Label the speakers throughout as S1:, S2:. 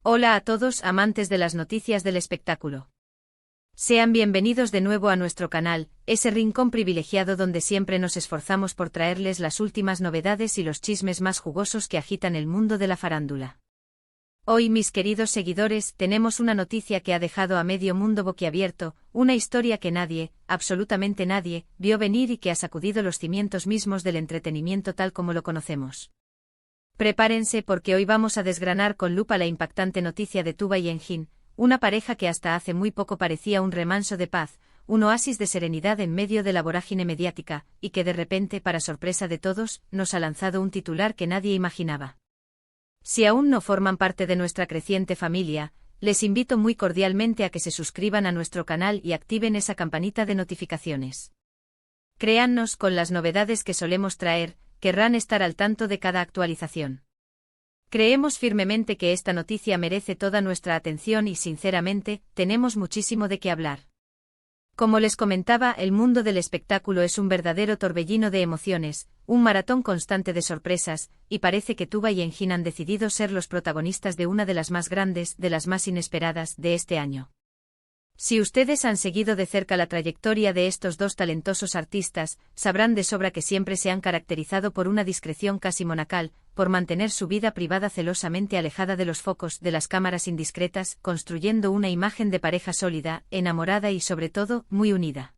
S1: Hola a todos amantes de las noticias del espectáculo. Sean bienvenidos de nuevo a nuestro canal, ese rincón privilegiado donde siempre nos esforzamos por traerles las últimas novedades y los chismes más jugosos que agitan el mundo de la farándula. Hoy, mis queridos seguidores, tenemos una noticia que ha dejado a medio mundo boquiabierto, una historia que nadie, absolutamente nadie, vio venir y que ha sacudido los cimientos mismos del entretenimiento tal como lo conocemos. Prepárense porque hoy vamos a desgranar con lupa la impactante noticia de Tuba y Engin, una pareja que hasta hace muy poco parecía un remanso de paz, un oasis de serenidad en medio de la vorágine mediática, y que de repente, para sorpresa de todos, nos ha lanzado un titular que nadie imaginaba. Si aún no forman parte de nuestra creciente familia, les invito muy cordialmente a que se suscriban a nuestro canal y activen esa campanita de notificaciones. Créannos, con las novedades que solemos traer, querrán estar al tanto de cada actualización. Creemos firmemente que esta noticia merece toda nuestra atención y, sinceramente, tenemos muchísimo de qué hablar. Como les comentaba, el mundo del espectáculo es un verdadero torbellino de emociones, un maratón constante de sorpresas, y parece que Tuba y Engin han decidido ser los protagonistas de una de las más grandes, de las más inesperadas, de este año. Si ustedes han seguido de cerca la trayectoria de estos dos talentosos artistas, sabrán de sobra que siempre se han caracterizado por una discreción casi monacal, por mantener su vida privada celosamente alejada de los focos de las cámaras indiscretas, construyendo una imagen de pareja sólida, enamorada y sobre todo, muy unida.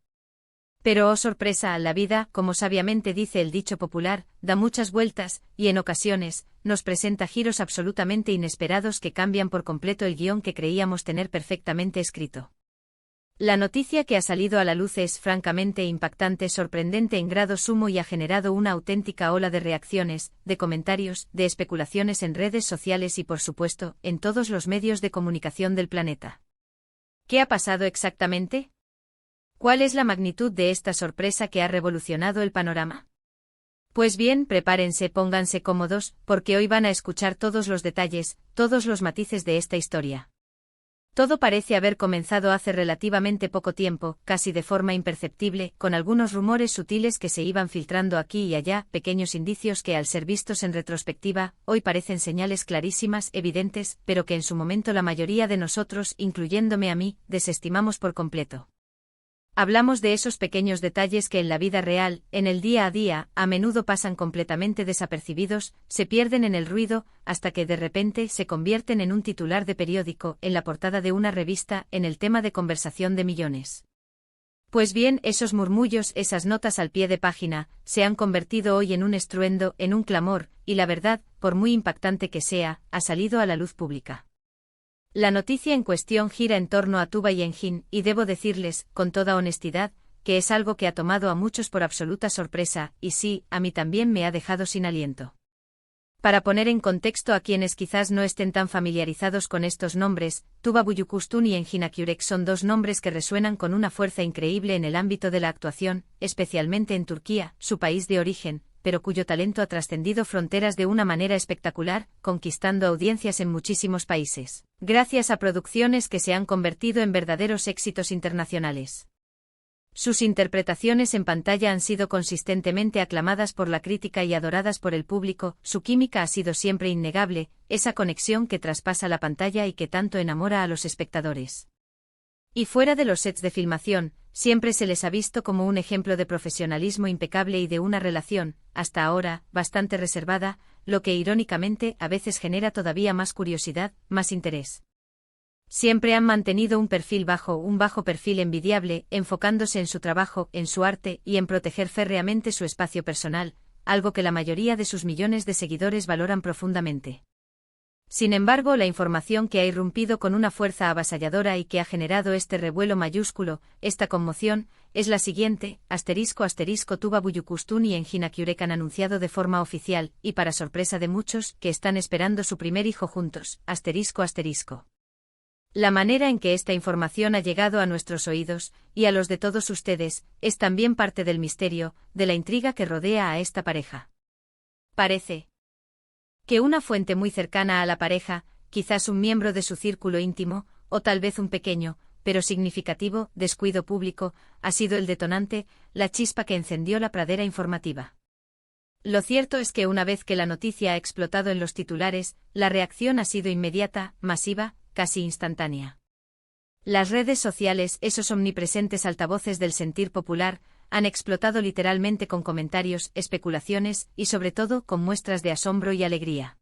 S1: Pero oh sorpresa, la vida, como sabiamente dice el dicho popular, da muchas vueltas, y en ocasiones, nos presenta giros absolutamente inesperados que cambian por completo el guión que creíamos tener perfectamente escrito. La noticia que ha salido a la luz es francamente impactante, sorprendente en grado sumo y ha generado una auténtica ola de reacciones, de comentarios, de especulaciones en redes sociales y por supuesto, en todos los medios de comunicación del planeta. ¿Qué ha pasado exactamente? ¿Cuál es la magnitud de esta sorpresa que ha revolucionado el panorama? Pues bien, prepárense, pónganse cómodos, porque hoy van a escuchar todos los detalles, todos los matices de esta historia. Todo parece haber comenzado hace relativamente poco tiempo, casi de forma imperceptible, con algunos rumores sutiles que se iban filtrando aquí y allá, pequeños indicios que al ser vistos en retrospectiva, hoy parecen señales clarísimas, evidentes, pero que en su momento la mayoría de nosotros, incluyéndome a mí, desestimamos por completo. Hablamos de esos pequeños detalles que en la vida real, en el día a día, a menudo pasan completamente desapercibidos, se pierden en el ruido, hasta que de repente se convierten en un titular de periódico, en la portada de una revista, en el tema de conversación de millones. Pues bien, esos murmullos, esas notas al pie de página, se han convertido hoy en un estruendo, en un clamor, y la verdad, por muy impactante que sea, ha salido a la luz pública. La noticia en cuestión gira en torno a Tuba y Engin, y debo decirles, con toda honestidad, que es algo que ha tomado a muchos por absoluta sorpresa, y sí, a mí también me ha dejado sin aliento. Para poner en contexto a quienes quizás no estén tan familiarizados con estos nombres, Tuba Büyüküstün y Engin Akyürek son dos nombres que resuenan con una fuerza increíble en el ámbito de la actuación, especialmente en Turquía, su país de origen, pero cuyo talento ha trascendido fronteras de una manera espectacular, conquistando audiencias en muchísimos países, gracias a producciones que se han convertido en verdaderos éxitos internacionales. Sus interpretaciones en pantalla han sido consistentemente aclamadas por la crítica y adoradas por el público, su química ha sido siempre innegable, esa conexión que traspasa la pantalla y que tanto enamora a los espectadores. Y fuera de los sets de filmación, siempre se les ha visto como un ejemplo de profesionalismo impecable y de una relación, hasta ahora, bastante reservada, lo que irónicamente a veces genera todavía más curiosidad, más interés. Siempre han mantenido un bajo perfil envidiable, enfocándose en su trabajo, en su arte y en proteger férreamente su espacio personal, algo que la mayoría de sus millones de seguidores valoran profundamente. Sin embargo, la información que ha irrumpido con una fuerza avasalladora y que ha generado este revuelo mayúsculo, esta conmoción, es la siguiente: Tuba Büyüküstün y Engin Akyürek han anunciado de forma oficial, y para sorpresa de muchos, que están esperando su primer hijo juntos. La manera en que esta información ha llegado a nuestros oídos, y a los de todos ustedes, es también parte del misterio, de la intriga que rodea a esta pareja. Parece que una fuente muy cercana a la pareja, quizás un miembro de su círculo íntimo, o tal vez un pequeño, pero significativo, descuido público, ha sido el detonante, la chispa que encendió la pradera informativa. Lo cierto es que una vez que la noticia ha explotado en los titulares, la reacción ha sido inmediata, masiva, casi instantánea. Las redes sociales, esos omnipresentes altavoces del sentir popular, han explotado literalmente con comentarios, especulaciones y sobre todo con muestras de asombro y alegría.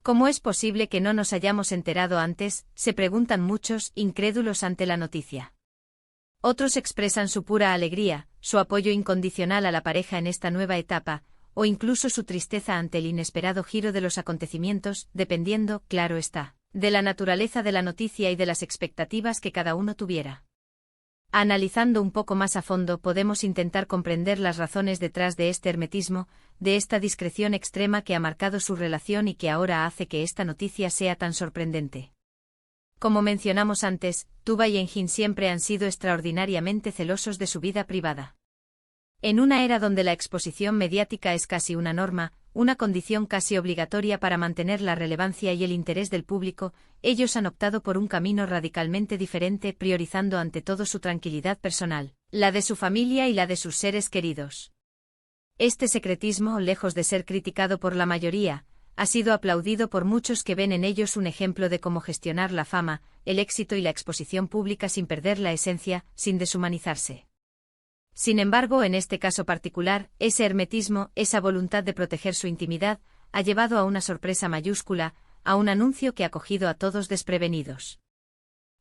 S1: ¿Cómo es posible que no nos hayamos enterado antes?, se preguntan muchos, incrédulos ante la noticia. Otros expresan su pura alegría, su apoyo incondicional a la pareja en esta nueva etapa, o incluso su tristeza ante el inesperado giro de los acontecimientos, dependiendo, claro está, de la naturaleza de la noticia y de las expectativas que cada uno tuviera. Analizando un poco más a fondo podemos intentar comprender las razones detrás de este hermetismo, de esta discreción extrema que ha marcado su relación y que ahora hace que esta noticia sea tan sorprendente. Como mencionamos antes, Tuba y Engin siempre han sido extraordinariamente celosos de su vida privada. En una era donde la exposición mediática es casi una norma, una condición casi obligatoria para mantener la relevancia y el interés del público, ellos han optado por un camino radicalmente diferente, priorizando ante todo su tranquilidad personal, la de su familia y la de sus seres queridos. Este secretismo, lejos de ser criticado por la mayoría, ha sido aplaudido por muchos que ven en ellos un ejemplo de cómo gestionar la fama, el éxito y la exposición pública sin perder la esencia, sin deshumanizarse. Sin embargo, en este caso particular, ese hermetismo, esa voluntad de proteger su intimidad, ha llevado a una sorpresa mayúscula, a un anuncio que ha cogido a todos desprevenidos.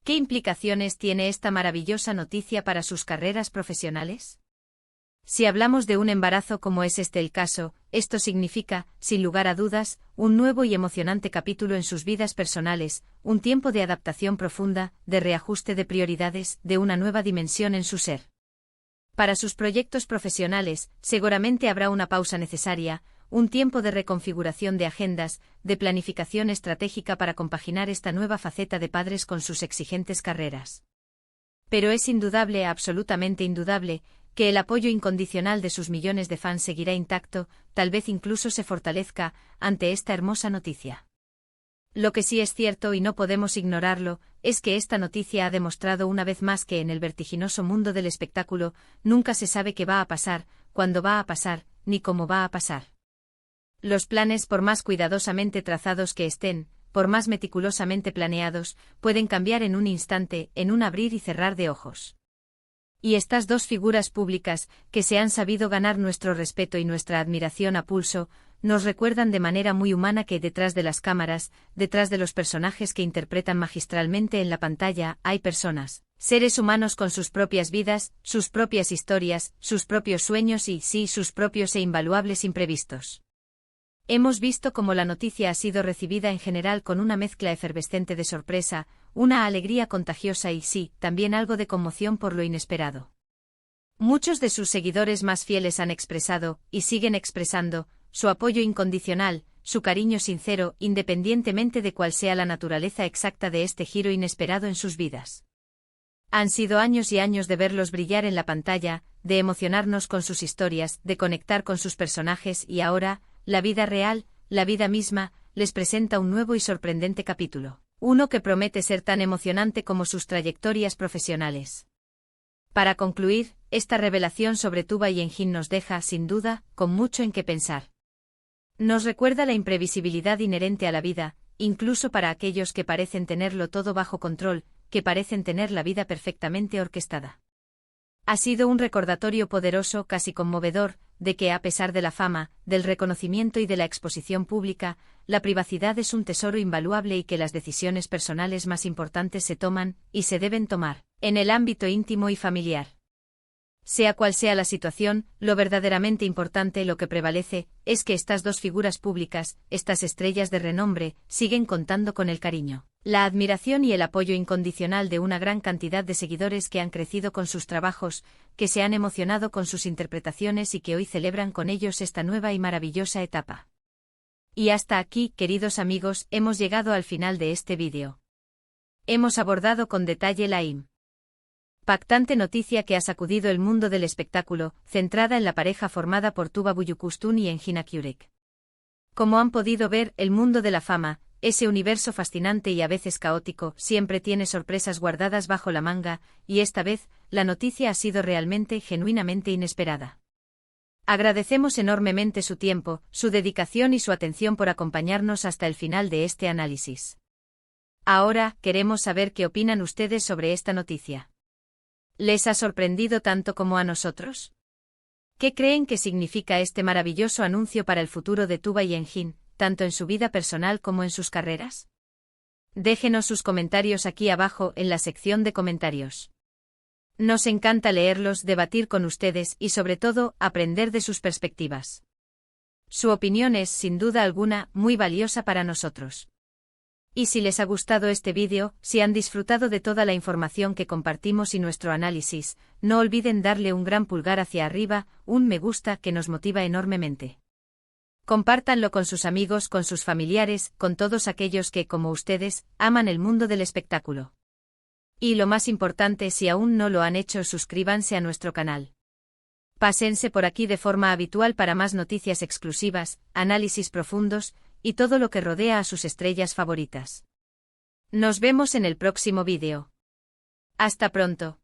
S1: ¿Qué implicaciones tiene esta maravillosa noticia para sus carreras profesionales? Si hablamos de un embarazo como es este el caso, esto significa, sin lugar a dudas, un nuevo y emocionante capítulo en sus vidas personales, un tiempo de adaptación profunda, de reajuste de prioridades, de una nueva dimensión en su ser. Para sus proyectos profesionales, seguramente habrá una pausa necesaria, un tiempo de reconfiguración de agendas, de planificación estratégica para compaginar esta nueva faceta de padres con sus exigentes carreras. Pero es indudable, absolutamente indudable, que el apoyo incondicional de sus millones de fans seguirá intacto, tal vez incluso se fortalezca, ante esta hermosa noticia. Lo que sí es cierto y no podemos ignorarlo, es que esta noticia ha demostrado una vez más que en el vertiginoso mundo del espectáculo, nunca se sabe qué va a pasar, cuándo va a pasar, ni cómo va a pasar. Los planes, por más cuidadosamente trazados que estén, por más meticulosamente planeados, pueden cambiar en un instante, en un abrir y cerrar de ojos. Y estas dos figuras públicas, que se han sabido ganar nuestro respeto y nuestra admiración a pulso, nos recuerdan de manera muy humana que detrás de las cámaras, detrás de los personajes que interpretan magistralmente en la pantalla, hay personas, seres humanos con sus propias vidas, sus propias historias, sus propios sueños y, sí, sus propios e invaluables imprevistos. Hemos visto cómo la noticia ha sido recibida en general con una mezcla efervescente de sorpresa, una alegría contagiosa y, sí, también algo de conmoción por lo inesperado. Muchos de sus seguidores más fieles han expresado, y siguen expresando, su apoyo incondicional, su cariño sincero, independientemente de cuál sea la naturaleza exacta de este giro inesperado en sus vidas. Han sido años y años de verlos brillar en la pantalla, de emocionarnos con sus historias, de conectar con sus personajes y ahora, la vida real, la vida misma, les presenta un nuevo y sorprendente capítulo, uno que promete ser tan emocionante como sus trayectorias profesionales. Para concluir, esta revelación sobre Tuba y Engin nos deja, sin duda, con mucho en qué pensar. Nos recuerda la imprevisibilidad inherente a la vida, incluso para aquellos que parecen tenerlo todo bajo control, que parecen tener la vida perfectamente orquestada. Ha sido un recordatorio poderoso, casi conmovedor, de que a pesar de la fama, del reconocimiento y de la exposición pública, la privacidad es un tesoro invaluable y que las decisiones personales más importantes se toman, y se deben tomar, en el ámbito íntimo y familiar. Sea cual sea la situación, lo verdaderamente importante, lo que prevalece, es que estas dos figuras públicas, estas estrellas de renombre, siguen contando con el cariño, la admiración y el apoyo incondicional de una gran cantidad de seguidores que han crecido con sus trabajos, que se han emocionado con sus interpretaciones y que hoy celebran con ellos esta nueva y maravillosa etapa. Y hasta aquí, queridos amigos, hemos llegado al final de este vídeo. Hemos abordado con detalle la impactante noticia que ha sacudido el mundo del espectáculo, centrada en la pareja formada por Tuba Büyüküstün y Engin Akyürek. Como han podido ver, el mundo de la fama, ese universo fascinante y a veces caótico, siempre tiene sorpresas guardadas bajo la manga, y esta vez, la noticia ha sido realmente, genuinamente inesperada. Agradecemos enormemente su tiempo, su dedicación y su atención por acompañarnos hasta el final de este análisis. Ahora, queremos saber qué opinan ustedes sobre esta noticia. ¿Les ha sorprendido tanto como a nosotros? ¿Qué creen que significa este maravilloso anuncio para el futuro de Tuba y Engin, tanto en su vida personal como en sus carreras? Déjenos sus comentarios aquí abajo en la sección de comentarios. Nos encanta leerlos, debatir con ustedes y sobre todo, aprender de sus perspectivas. Su opinión es, sin duda alguna, muy valiosa para nosotros. Y si les ha gustado este vídeo, si han disfrutado de toda la información que compartimos y nuestro análisis, no olviden darle un gran pulgar hacia arriba, un me gusta que nos motiva enormemente. Compártanlo con sus amigos, con sus familiares, con todos aquellos que, como ustedes, aman el mundo del espectáculo. Y lo más importante, si aún no lo han hecho, suscríbanse a nuestro canal. Pásense por aquí de forma habitual para más noticias exclusivas, análisis profundos, y todo lo que rodea a sus estrellas favoritas. Nos vemos en el próximo vídeo. Hasta pronto.